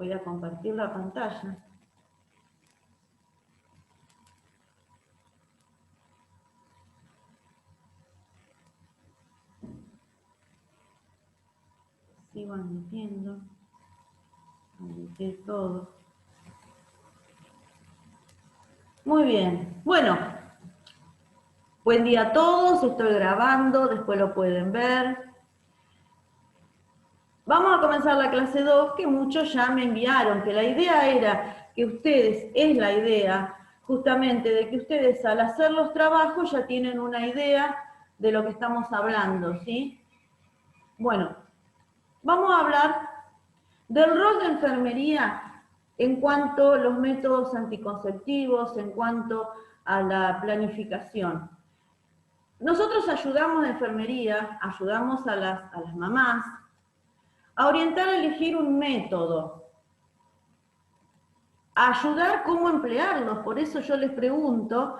Voy a compartir la pantalla. Sigo admitiendo. Admitir todo. Muy bien. Bueno. Buen día a todos. Estoy grabando. Después lo pueden ver. Vamos a comenzar la clase 2, que muchos ya me enviaron, que la idea era que ustedes, es la idea justamente de que ustedes al hacer los trabajos ya tienen una idea de lo que estamos hablando, ¿sí? Bueno, vamos a hablar del rol de enfermería en cuanto a los métodos anticonceptivos, en cuanto a la planificación. Nosotros ayudamos de enfermería, ayudamos a las mamás, a orientar a elegir un método, a ayudar cómo emplearlos. Por eso yo les pregunto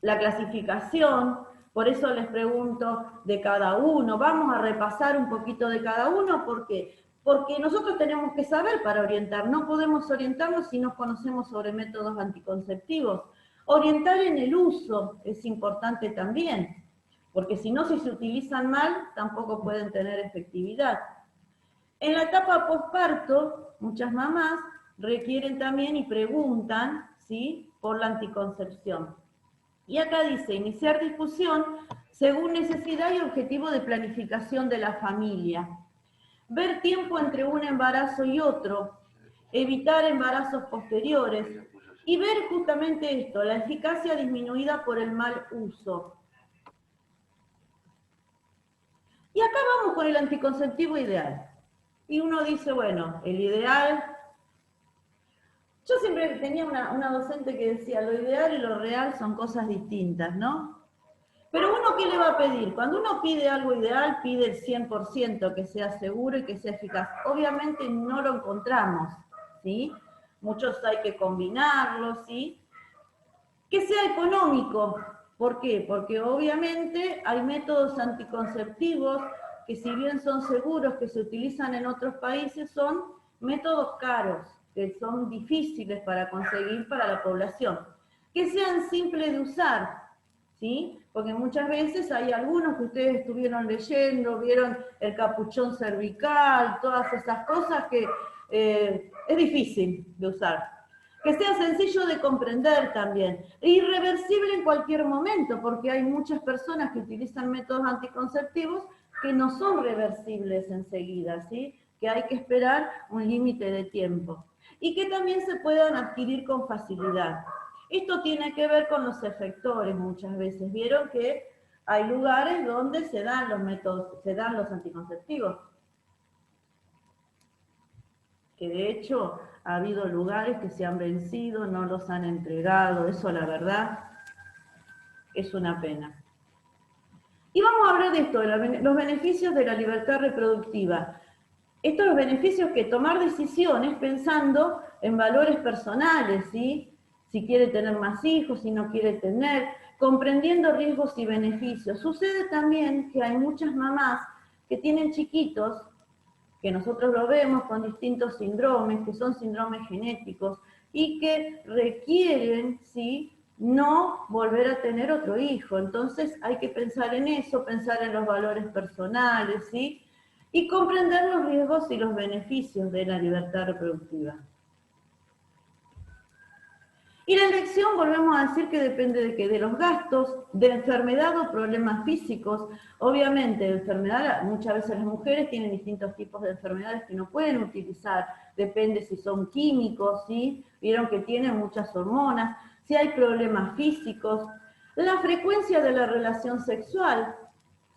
la clasificación, por eso les pregunto de cada uno. Vamos a repasar un poquito de cada uno, ¿por qué? Porque nosotros tenemos que saber para orientar, no podemos orientarnos si no conocemos sobre métodos anticonceptivos. Orientar en el uso es importante también, porque si no, si se utilizan mal, tampoco pueden tener efectividad. En la etapa posparto, muchas mamás requieren también y preguntan, ¿sí?, por la anticoncepción. Y acá dice, iniciar discusión según necesidad y objetivo de planificación de la familia. Ver tiempo entre un embarazo y otro, evitar embarazos posteriores y ver justamente esto, la eficacia disminuida por el mal uso. Y acá vamos con el anticonceptivo ideal. Y uno dice, bueno, el ideal... Yo siempre tenía una docente que decía, lo ideal y lo real son cosas distintas, ¿no? Pero uno, ¿qué le va a pedir? Cuando uno pide algo ideal, pide el 100%, que sea seguro y que sea eficaz. Obviamente no lo encontramos, ¿sí? Muchos hay que combinarlos, ¿sí? Que sea económico. ¿Por qué? Porque obviamente hay métodos anticonceptivos que, si bien son seguros, que se utilizan en otros países, son métodos caros, que son difíciles para conseguir para la población. Que sean simples de usar, ¿sí? Porque muchas veces hay algunos que ustedes estuvieron leyendo, vieron el capuchón cervical, todas esas cosas que es difícil de usar. Que sea sencillo de comprender también, e irreversible en cualquier momento, porque hay muchas personas que utilizan métodos anticonceptivos que no son reversibles enseguida, ¿sí? Que hay que esperar un límite de tiempo. Y que también se puedan adquirir con facilidad. Esto tiene que ver con los efectores muchas veces. Vieron que hay lugares donde se dan los métodos, se dan los anticonceptivos. Que de hecho ha habido lugares que se han vencido, no los han entregado, eso la verdad es una pena. Y vamos a hablar de esto, de los beneficios de la libertad reproductiva. Estos beneficios, que tomar decisiones pensando en valores personales, ¿sí? Si quiere tener más hijos, si no quiere tener, comprendiendo riesgos y beneficios. Sucede también que hay muchas mamás que tienen chiquitos, que nosotros lo vemos con distintos síndromes, que son síndromes genéticos, y que requieren, ¿sí?, no volver a tener otro hijo. Entonces hay que pensar en eso, pensar en los valores personales, ¿sí?, y comprender los riesgos y los beneficios de la libertad reproductiva. Y la elección, volvemos a decir que depende de qué, de los gastos, de enfermedad o problemas físicos. Obviamente, de enfermedad, muchas veces las mujeres tienen distintos tipos de enfermedades que no pueden utilizar, depende si son químicos, ¿sí? Vieron que tienen muchas hormonas, si hay problemas físicos, la frecuencia de la relación sexual,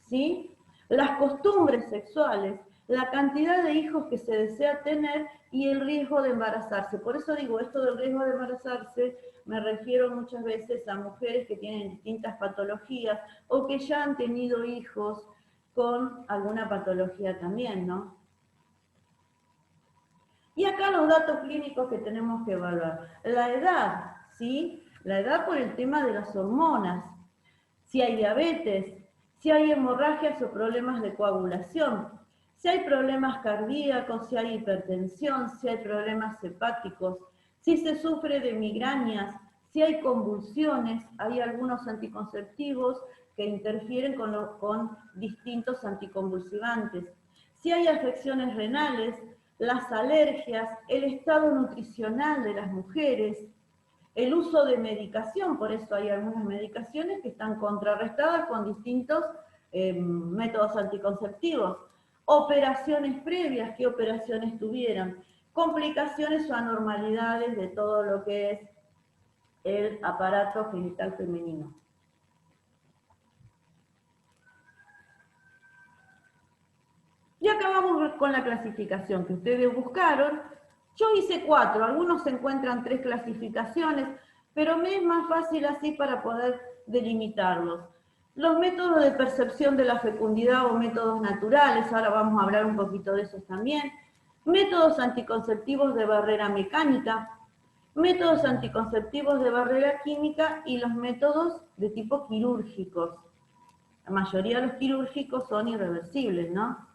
¿sí?, las costumbres sexuales, la cantidad de hijos que se desea tener y el riesgo de embarazarse. Por eso digo, esto del riesgo de embarazarse, me refiero muchas veces a mujeres que tienen distintas patologías o que ya han tenido hijos con alguna patología también, ¿no? Y acá los datos clínicos que tenemos que evaluar. La edad, ¿sí? La edad por el tema de las hormonas. Si hay diabetes, si hay hemorragias o problemas de coagulación, si hay problemas cardíacos, si hay hipertensión, si hay problemas hepáticos, si se sufre de migrañas, si hay convulsiones, hay algunos anticonceptivos que interfieren con distintos anticonvulsivantes. Si hay afecciones renales, las alergias, el estado nutricional de las mujeres, el uso de medicación, por eso hay algunas medicaciones que están contrarrestadas con distintos métodos anticonceptivos, operaciones previas, qué operaciones tuvieron, complicaciones o anormalidades de todo lo que es el aparato genital femenino. Y acá vamos con la clasificación que ustedes buscaron. Yo hice 4, algunos encuentran 3 clasificaciones, pero me es más fácil así para poder delimitarlos. Los métodos de percepción de la fecundidad o métodos naturales, ahora vamos a hablar un poquito de esos también. Métodos anticonceptivos de barrera mecánica, métodos anticonceptivos de barrera química y los métodos de tipo quirúrgicos. La mayoría de los quirúrgicos son irreversibles, ¿no?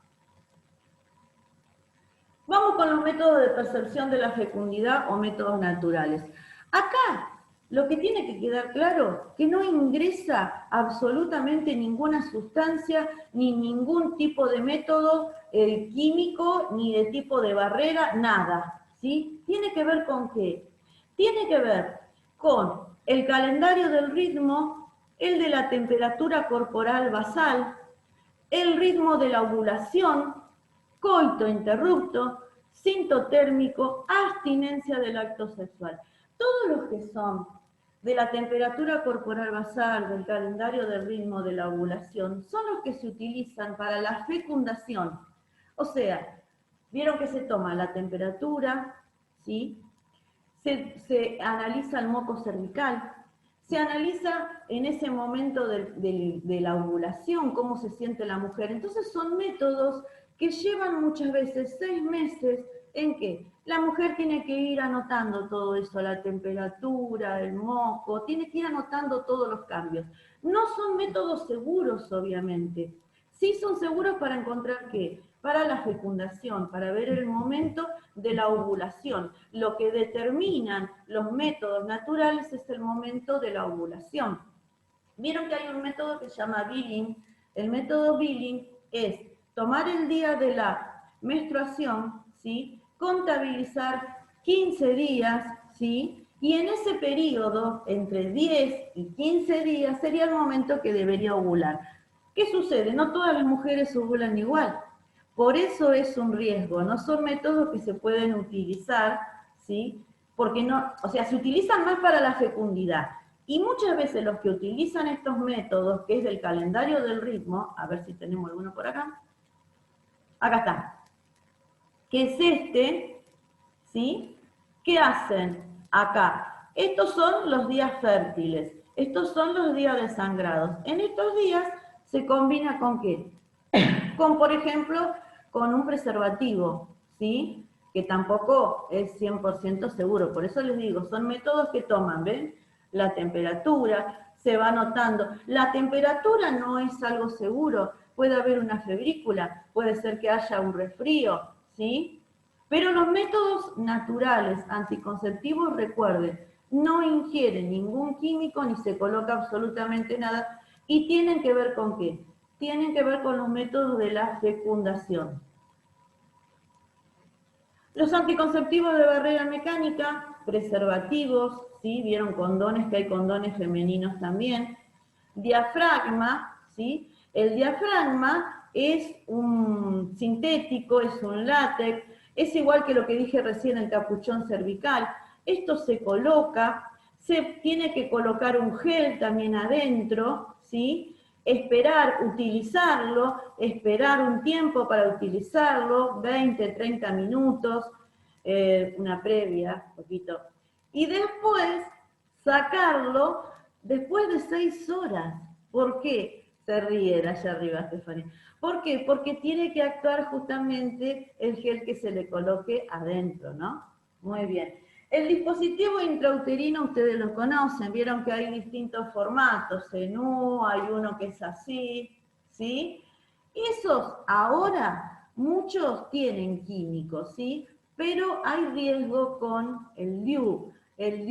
Vamos con los métodos de percepción de la fecundidad o métodos naturales. Acá lo que tiene que quedar claro que no ingresa absolutamente ninguna sustancia ni ningún tipo de método químico ni de tipo de barrera, nada, ¿sí? Tiene que ver con qué? Tiene que ver con el calendario del ritmo, el de la temperatura corporal basal, el ritmo de la ovulación, coito interrupto, sintotérmico, abstinencia del acto sexual. Todos los que son de la temperatura corporal basal, del calendario del ritmo de la ovulación, son los que se utilizan para la fecundación. O sea, vieron que se toma la temperatura, ¿sí? Se analiza el moco cervical, se analiza en ese momento de la ovulación, cómo se siente la mujer. Entonces son métodos que llevan muchas veces 6 meses en que la mujer tiene que ir anotando todo eso, la temperatura, el moco, tiene que ir anotando todos los cambios. No son métodos seguros, obviamente. Sí son seguros para encontrar qué, para la fecundación, para ver el momento de la ovulación. Lo que determinan los métodos naturales es el momento de la ovulación. Vieron que hay un método que se llama Billing. El método Billing es tomar el día de la menstruación, ¿sí? Contabilizar 15 días, ¿sí? Y en ese periodo, entre 10 y 15 días, sería el momento que debería ovular. ¿Qué sucede? No todas las mujeres ovulan igual. Por eso es un riesgo. No son métodos que se pueden utilizar, ¿sí? Porque no, o sea, se utilizan más para la fecundidad. Y muchas veces los que utilizan estos métodos, que es del calendario del ritmo, a ver si tenemos alguno por acá. Acá está. Que es este, ¿sí? ¿Qué hacen acá? Estos son los días fértiles. Estos son los días desangrados. En estos días se combina con ¿qué? Con, por ejemplo, con un preservativo, ¿sí? Que tampoco es 100% seguro. Por eso les digo, son métodos que toman, ¿ven? La temperatura, se va notando. La temperatura no es algo seguro. Puede haber una febrícula, puede ser que haya un resfrío, ¿sí? Pero los métodos naturales anticonceptivos, recuerden, no ingieren ningún químico ni se coloca absolutamente nada y tienen que ver con ¿qué? Tienen que ver con los métodos de la fecundación. Los anticonceptivos de barrera mecánica, preservativos, ¿sí? Vieron condones, que hay condones femeninos también. Diafragma, ¿sí? El diafragma es un sintético, es un látex, es igual que lo que dije recién, el capuchón cervical. Esto se coloca, se tiene que colocar un gel también adentro, ¿sí? Esperar, utilizarlo, esperar un tiempo para utilizarlo, 20, 30 minutos, una previa, poquito. Y después sacarlo después de 6 horas. ¿Por qué? Se ríe allá arriba, Estefanía. ¿Por qué? Porque tiene que actuar justamente el gel que se le coloque adentro, ¿no? Muy bien. El dispositivo intrauterino ustedes lo conocen, vieron que hay distintos formatos, en U, hay uno que es así, ¿sí? Esos ahora muchos tienen químicos, ¿sí? Pero hay riesgo con el DIU. El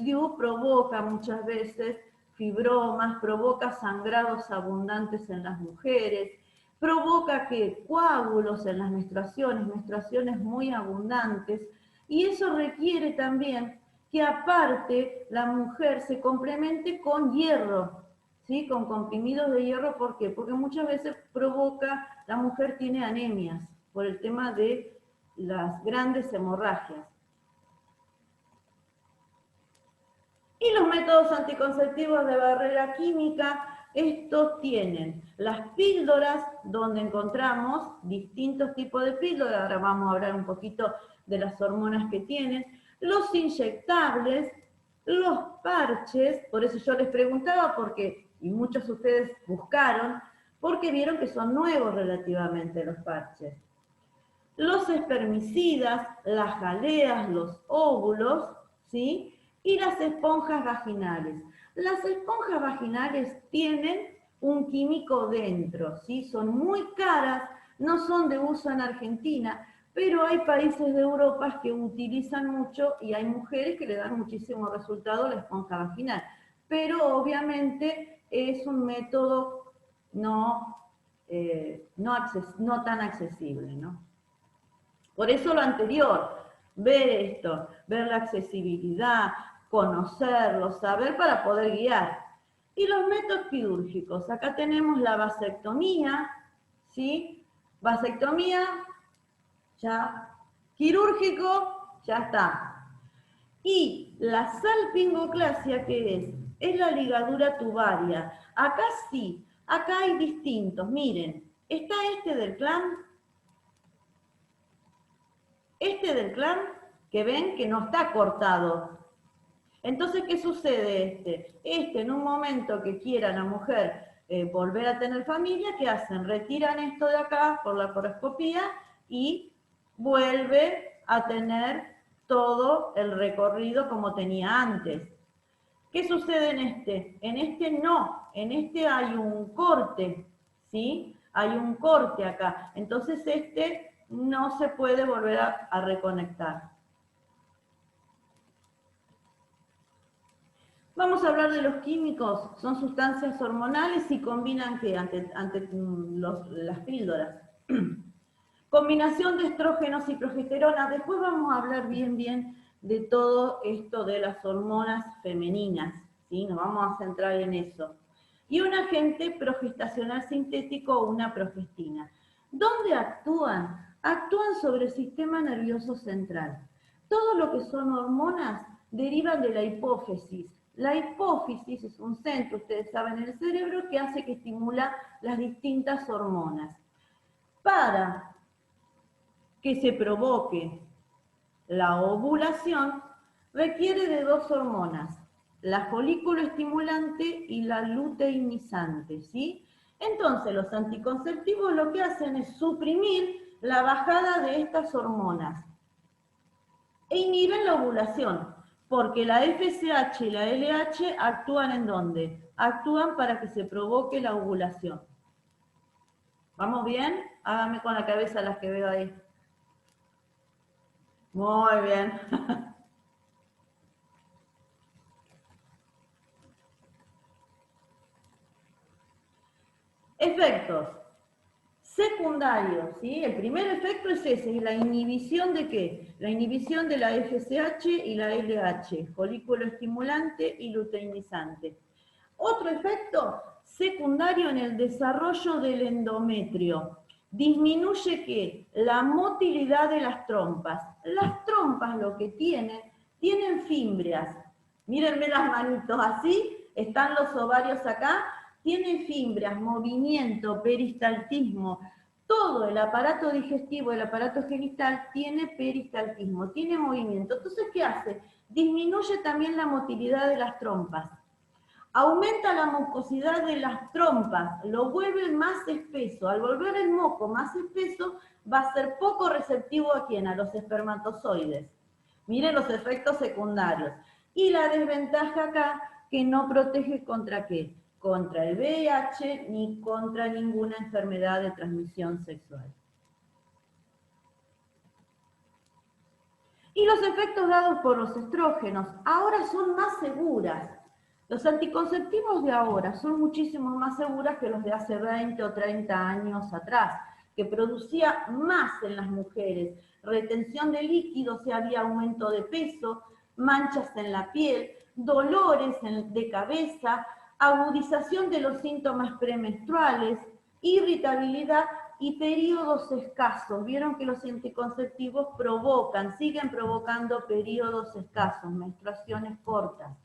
DIU provoca muchas veces fibromas, provoca sangrados abundantes en las mujeres, provoca que coágulos en las menstruaciones muy abundantes, y eso requiere también que aparte la mujer se complemente con hierro, ¿sí? Con comprimidos de hierro. ¿Por qué? Porque muchas veces provoca, la mujer tiene anemias por el tema de las grandes hemorragias. Y los métodos anticonceptivos de barrera química, estos tienen las píldoras, donde encontramos distintos tipos de píldoras. Ahora vamos a hablar un poquito de las hormonas que tienen, los inyectables, los parches. Por eso yo les preguntaba, porque, y muchos de ustedes buscaron, porque vieron que son nuevos relativamente los parches. Los espermicidas, las jaleas, los óvulos, ¿sí? Y las esponjas vaginales. Las esponjas vaginales tienen un químico dentro, ¿sí? Son muy caras, no son de uso en Argentina, pero hay países de Europa que utilizan mucho y hay mujeres que le dan muchísimo resultado a la esponja vaginal. Pero obviamente es un método no tan accesible, ¿no? Por eso lo anterior, ver esto, ver la accesibilidad, conocerlo, saber para poder guiar. Y los métodos quirúrgicos, acá tenemos la vasectomía, ¿sí? Vasectomía, ya. Quirúrgico, ya está. Y la salpingoclasia, ¿qué es? Es la ligadura tubaria. Acá sí, acá hay distintos. Miren, está este del clan, que ven que no está cortado. Entonces, ¿qué sucede en un momento que quiera la mujer volver a tener familia, ¿qué hacen? Retiran esto de acá por la poroscopía y vuelve a tener todo el recorrido como tenía antes. ¿Qué sucede en este? En este no, en este hay un corte, ¿sí? Hay un corte acá. Entonces este no se puede volver a reconectar. Vamos a hablar de los químicos. Son sustancias hormonales y combinan ¿qué? Ante las píldoras. Combinación de estrógenos y progesterona. Después vamos a hablar bien de todo esto de las hormonas femeninas, ¿sí? Nos vamos a centrar en eso. Y un agente progestacional sintético o una progestina. ¿Dónde actúan? Actúan sobre el sistema nervioso central. Todo lo que son hormonas derivan de la hipófisis. La hipófisis es un centro, ustedes saben, en el cerebro que hace que estimula las distintas hormonas. Para que se provoque la ovulación, requiere de dos hormonas, la folículo estimulante y la luteinizante, ¿sí? Entonces, los anticonceptivos lo que hacen es suprimir la bajada de estas hormonas e inhiben la ovulación, porque la FSH y la LH actúan ¿en dónde? Actúan para que se provoque la ovulación. ¿Vamos bien? Háganme con la cabeza las que veo ahí. Muy bien. Efectos secundarios, ¿sí? El primer efecto es ese, la inhibición de ¿qué? La inhibición de la FSH y la LH, folículo estimulante y luteinizante. Otro efecto secundario en el desarrollo del endometrio. Disminuye ¿qué? La motilidad de las trompas. Las trompas lo que tienen fimbrias. Mírenme las manitos así, están los ovarios acá, tienen fimbrias, movimiento, peristaltismo. Todo el aparato digestivo, el aparato genital tiene peristaltismo, tiene movimiento. Entonces, ¿qué hace? Disminuye también la motilidad de las trompas. Aumenta la mucosidad de las trompas, lo vuelve más espeso. Al volver el moco más espeso, va a ser poco receptivo ¿a quién? A los espermatozoides. Miren los efectos secundarios. Y la desventaja acá, que no protege contra ¿qué? Contra el VIH ni contra ninguna enfermedad de transmisión sexual. Y los efectos dados por los estrógenos ahora son más seguras. Los anticonceptivos de ahora son muchísimo más seguras que los de hace 20 o 30 años atrás, que producía más en las mujeres, retención de líquidos, si había aumento de peso, manchas en la piel, dolores de cabeza, agudización de los síntomas premenstruales, irritabilidad y periodos escasos. Vieron que los anticonceptivos siguen provocando periodos escasos, menstruaciones cortas.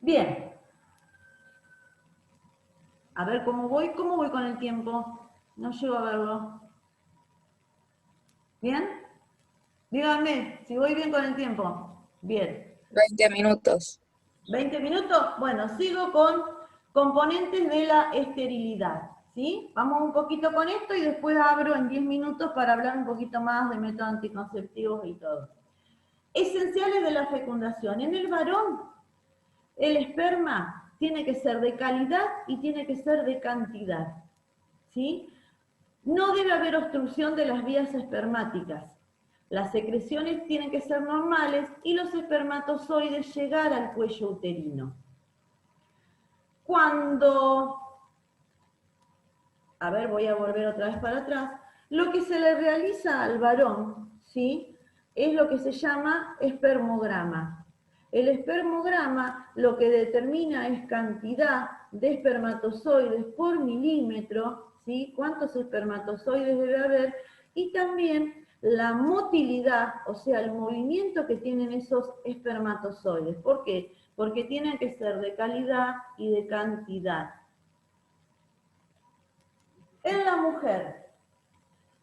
Bien. A ver cómo voy con el tiempo. No llego a verlo. ¿Bien? Díganme si voy bien con el tiempo. Bien. 20 minutos. 20 minutos. Bueno, sigo con componentes de la esterilidad. ¿Sí? Vamos un poquito con esto y después abro en 10 minutos para hablar un poquito más de métodos anticonceptivos y todo. Esenciales de la fecundación. En el varón, el esperma tiene que ser de calidad y tiene que ser de cantidad. ¿Sí? No debe haber obstrucción de las vías espermáticas. Las secreciones tienen que ser normales y los espermatozoides llegar al cuello uterino. Voy a volver otra vez para atrás. Lo que se le realiza al varón, ¿sí?, es lo que se llama espermograma. El espermograma lo que determina es cantidad de espermatozoides por milímetro, ¿sí?, cuántos espermatozoides debe haber, y también la motilidad, o sea, el movimiento que tienen esos espermatozoides. ¿Por qué? Porque tienen que ser de calidad y de cantidad. En la mujer,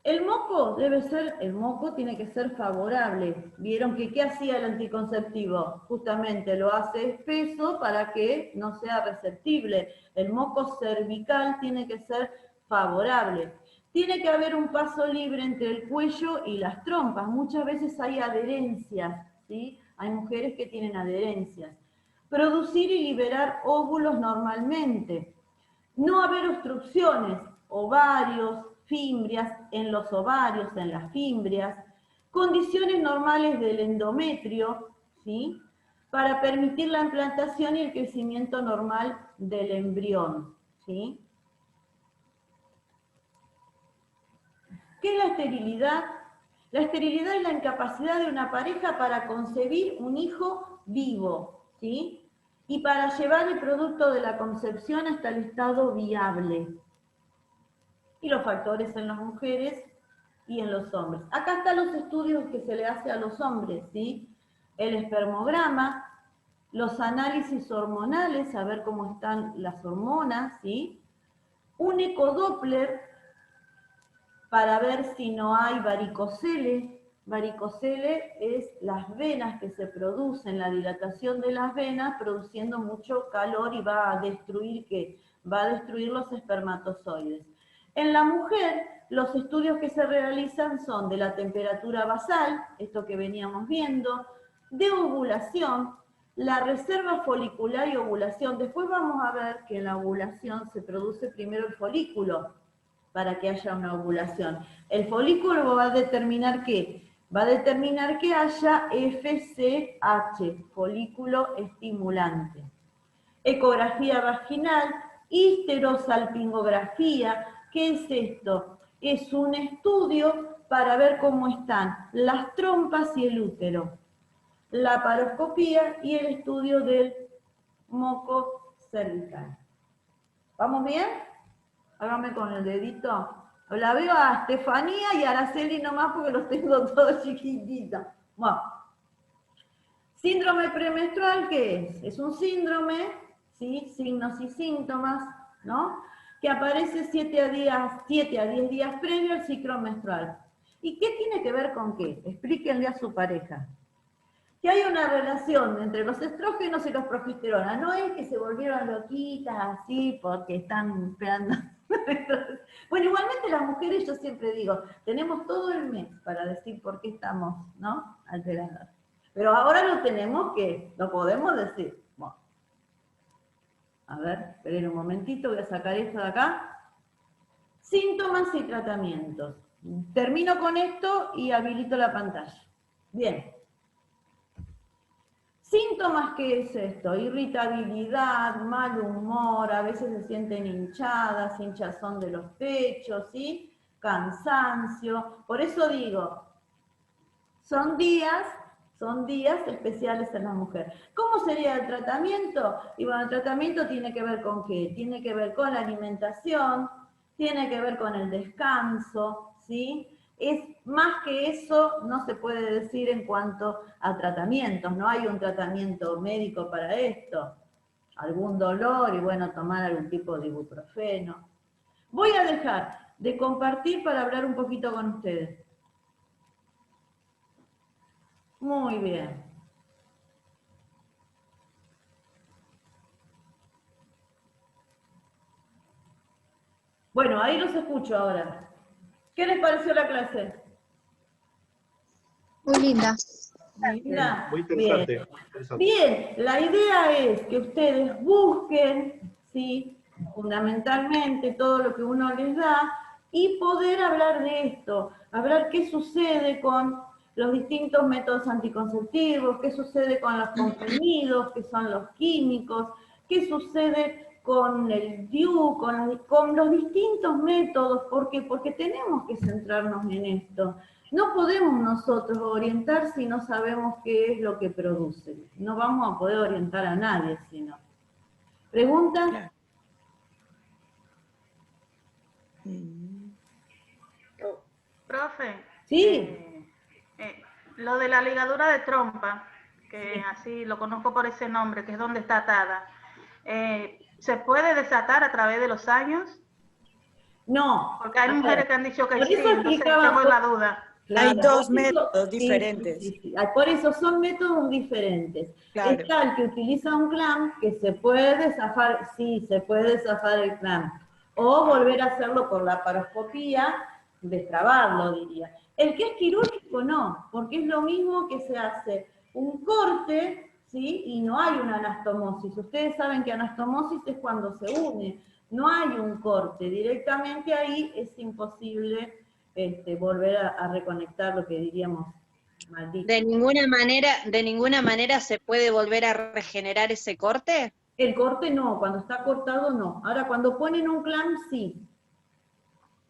el moco tiene que ser favorable. ¿Vieron que qué hacía el anticonceptivo? Justamente lo hace espeso para que no sea receptible. El moco cervical tiene que ser favorable. Tiene que haber un paso libre entre el cuello y las trompas. Muchas veces hay adherencias, ¿sí? Hay mujeres que tienen adherencias. Producir y liberar óvulos normalmente. No haber obstrucciones, ovarios, fimbrias, en los ovarios, en las fimbrias, condiciones normales del endometrio, ¿sí?, para permitir la implantación y el crecimiento normal del embrión, ¿sí? ¿Qué es la esterilidad? La esterilidad es la incapacidad de una pareja para concebir un hijo vivo, ¿sí?, y para llevar el producto de la concepción hasta el estado viable. Y los factores en las mujeres y en los hombres. Acá están los estudios que se le hace a los hombres, ¿sí? El espermograma, los análisis hormonales, a ver cómo están las hormonas, ¿sí? Un ecodoppler para ver si no hay varicocele. Varicocele es las venas que se producen, la dilatación de las venas, produciendo mucho calor y va a destruir, va a destruir los espermatozoides. En la mujer, los estudios que se realizan son de la temperatura basal, esto que veníamos viendo, de ovulación, la reserva folicular y ovulación. Después vamos a ver que en la ovulación se produce primero el folículo para que haya una ovulación. El folículo va a determinar ¿qué? Va a determinar que haya FSH, folículo estimulante. Ecografía vaginal, histerosalpingografía. ¿Qué es esto? Es un estudio para ver cómo están las trompas y el útero. La paroscopía y el estudio del moco cervical. ¿Vamos bien? Hágame con el dedito. La veo a Estefanía y a Araceli nomás porque los tengo todos chiquititos. Bueno. Síndrome premenstrual, ¿qué es? Es un síndrome, ¿sí?, signos y síntomas, ¿no?, que aparece 7 a 10 días previo al ciclo menstrual. ¿Y qué tiene que ver con qué? Explíquenle a su pareja. Que hay una relación entre los estrógenos y los progesteronas. No es que se volvieron loquitas así porque están esperando. Bueno, igualmente las mujeres, yo siempre digo, tenemos todo el mes para decir por qué estamos, ¿no?, alteradas. Pero ahora lo podemos decir. Bueno. A ver, esperen un momentito, voy a sacar esto de acá. Síntomas y tratamientos. Termino con esto y habilito la pantalla. Bien. Síntomas, ¿qué es esto? Irritabilidad, mal humor, a veces se sienten hinchadas, hinchazón de los pechos, ¿sí? Cansancio. Por eso digo, son días especiales en la mujer. ¿Cómo sería el tratamiento? Y bueno, el tratamiento tiene que ver con qué? Tiene que ver con la alimentación, tiene que ver con el descanso, ¿sí? Es más que eso, no se puede decir en cuanto a tratamientos, no hay un tratamiento médico para esto. Algún dolor y bueno, tomar algún tipo de ibuprofeno. Voy a dejar de compartir para hablar un poquito con ustedes. Muy bien. Bueno, ahí los escucho ahora. ¿Qué les pareció la clase? Muy linda. Linda. Muy Bien. interesante. Interesante. Bien, la idea es que ustedes busquen, ¿sí? Fundamentalmente todo lo que uno les da y poder hablar de esto, hablar qué sucede con los distintos métodos anticonceptivos, qué sucede con los comprimidos, qué son los químicos, qué sucede con el DIU, con los distintos métodos, ¿por qué? Porque tenemos que centrarnos en esto. No podemos nosotros orientar si no sabemos qué es lo que produce. No vamos a poder orientar a nadie si no. ¿Preguntas? Claro. Profe, Sí. lo de la ligadura de trompa, que Sí. así lo conozco por ese nombre, que es donde está atada, ¿se puede desatar a través de los años? No. Porque hay A mujeres ver, que han dicho que por sí, eso entonces explicaba. tengo la duda. Claro, Hay dos por eso, métodos sí, diferentes. sí. Por eso son métodos diferentes. Claro. Está el que utiliza un clamp, que se puede zafar, sí, se puede zafar el clamp. O volver a hacerlo por la paroscopía, destrabarlo, diría. El que es quirúrgico no, porque es lo mismo que se hace un corte, ¿sí? Y no hay una anastomosis. Ustedes saben que anastomosis es cuando se une, no hay un corte. Directamente ahí es imposible volver a reconectar lo que diríamos maldito. De ninguna manera se puede volver a regenerar ese corte. El corte no, cuando está cortado no. Ahora, cuando ponen un clamp, sí.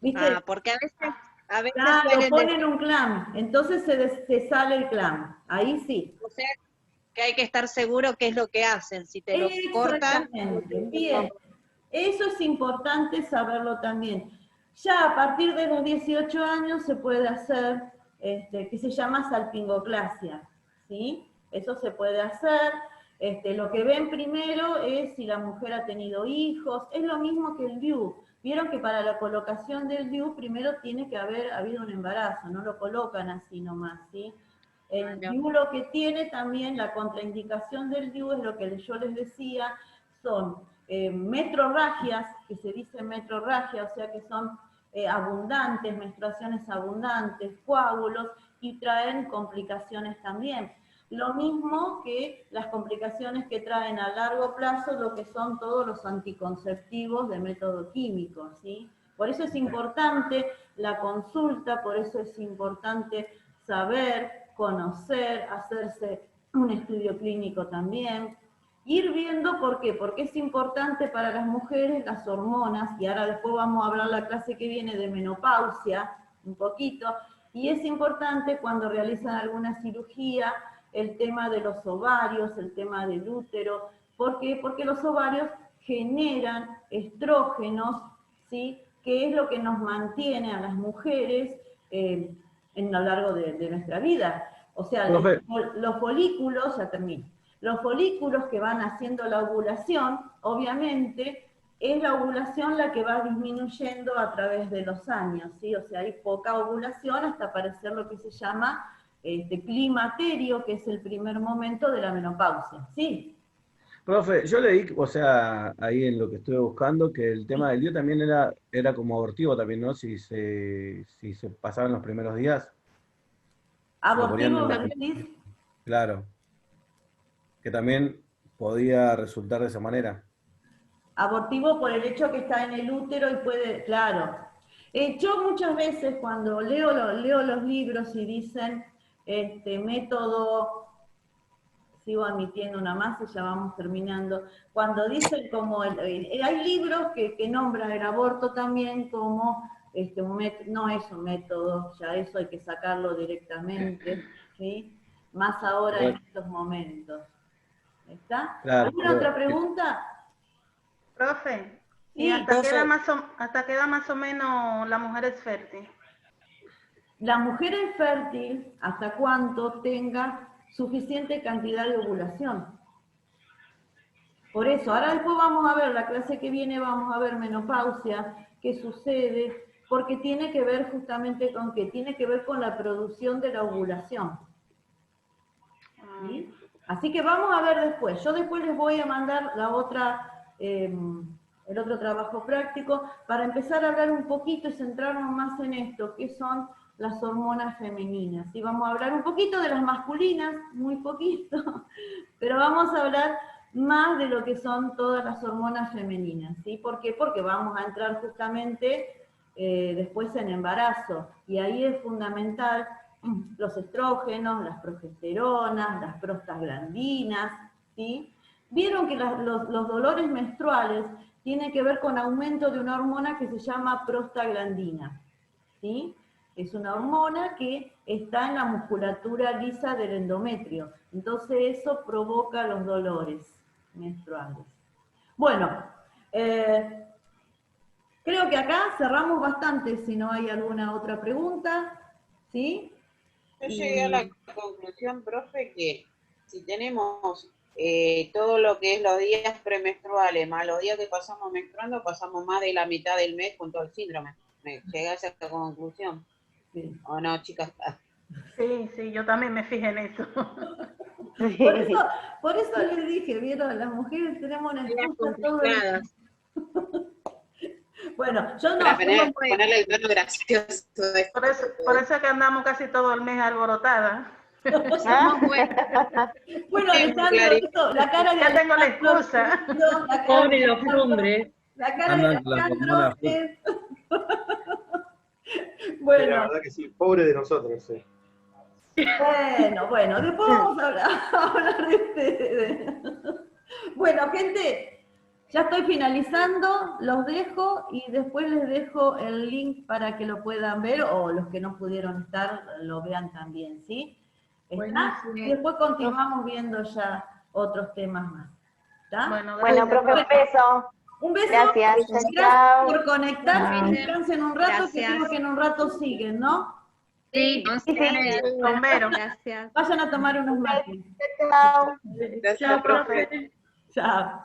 ¿Viste? Porque a veces Claro, suelen decir, ponen un clamp, entonces se sale el clamp. Ahí sí. o sea, que hay que estar seguro qué es lo que hacen, si te lo cortan. Exactamente. Bien. Eso es importante saberlo también. Ya a partir de los 18 años se puede hacer, que se llama salpingoclasia, ¿sí? Eso se puede hacer. Lo que ven primero es si la mujer ha tenido hijos, es lo mismo que el DIU. Vieron que para la colocación del DIU primero tiene que haber habido un embarazo, no lo colocan así nomás, ¿sí? El DIU lo que tiene también, la contraindicación del DIU es lo que yo les decía, son metrorragias, que se dice metrorragia, o sea que son abundantes, menstruaciones abundantes, coágulos, y traen complicaciones también. Lo mismo que las complicaciones que traen a largo plazo lo que son todos los anticonceptivos de método químico, ¿sí? Por eso es importante la consulta, por eso es importante saber, conocer, hacerse un estudio clínico también. Ir viendo por qué, porque es importante para las mujeres las hormonas, y ahora después vamos a hablar la clase que viene de menopausia, un poquito, y es importante cuando realizan alguna cirugía, el tema de los ovarios, el tema del útero. ¿Por qué? Porque los ovarios generan estrógenos, ¿sí? Que es lo que nos mantiene a las mujeres en lo largo de nuestra vida. O sea, los folículos, ya termino, los folículos que van haciendo la ovulación, obviamente, es la ovulación la que va disminuyendo a través de los años, ¿sí? O sea, hay poca ovulación hasta aparecer lo que se llama climaterio, que es el primer momento de la menopausia, ¿sí? Profe, yo leí, o sea, ahí en lo que estuve buscando, que el tema del DIU también era como abortivo también, ¿no? Si se pasaban los primeros días, se lo ponían Abortivo, en ¿me decís? Claro, que también podía resultar de esa manera. Abortivo por el hecho que está en el útero y puede, claro. Yo muchas veces cuando leo los libros y dicen método, sigo admitiendo una más y ya vamos terminando, cuando dicen como, hay libros que nombran el aborto también como, no es un método, ya eso hay que sacarlo directamente, ¿sí? Más ahora en estos momentos. ¿Está? Claro, ¿Alguna otra pregunta? Profe, Sí, ¿y hasta profe. qué edad más o menos la mujer es fértil? La mujer es fértil hasta cuanto tenga suficiente cantidad de ovulación. Por eso, ahora después vamos a ver, la clase que viene vamos a ver menopausia, qué sucede, porque tiene que ver justamente con qué, tiene que ver con la producción de la ovulación. ¿Sí? Así que vamos a ver después. Yo después les voy a mandar la otra, el otro trabajo práctico para empezar a hablar un poquito y centrarnos más en esto, que son las hormonas femeninas. Y vamos a hablar un poquito de las masculinas, muy poquito, pero vamos a hablar más de lo que son todas las hormonas femeninas. ¿Sí? ¿Por qué? Porque vamos a entrar justamente después en embarazo. Y ahí es fundamental los estrógenos, las progesteronas, las prostaglandinas, ¿sí? Vieron que los dolores menstruales tienen que ver con aumento de una hormona que se llama prostaglandina, ¿sí? Es una hormona que está en la musculatura lisa del endometrio. Entonces eso provoca los dolores menstruales. Bueno, creo que acá cerramos bastante, si no hay alguna otra pregunta, ¿sí? Yo llegué a la conclusión, profe, que si tenemos todo lo que es los días premenstruales, más los días que pasamos menstruando, pasamos más de la mitad del mes con todo el síndrome. Me llegué a esa conclusión. Sí. ¿O no, chicas? Sí, yo también me fijé en eso. Por eso les dije, vieron, las mujeres tenemos una excusa todo el tiempo. Bueno, yo no. Para ponerle el tono gracioso. Por eso es que andamos casi todo el mes alborotada. Bueno, Alejandro, esto, la cara de Ya tengo la excusa. Pobre los hombres. La cara de Andan con las Alejandro hormonas es... Sí, Bueno, la verdad que sí, pobre de nosotros. Sí. bueno, después vamos a hablar de ustedes. Bueno, gente, ya estoy finalizando, los dejo y después les dejo el link para que lo puedan ver o los que no pudieron estar lo vean también, ¿sí? ¿Está? Y después continuamos viendo ya otros temas más. ¿Está? Bueno, profe, un beso. Un beso. Gracias. Gracias por conectarse. Chao. Descansen un rato, que Gracias. creo que en un rato siguen, ¿no? Sí, Bombero. gracias. Vayan a tomar unos mates. Chao. Gracias, profe. Chao.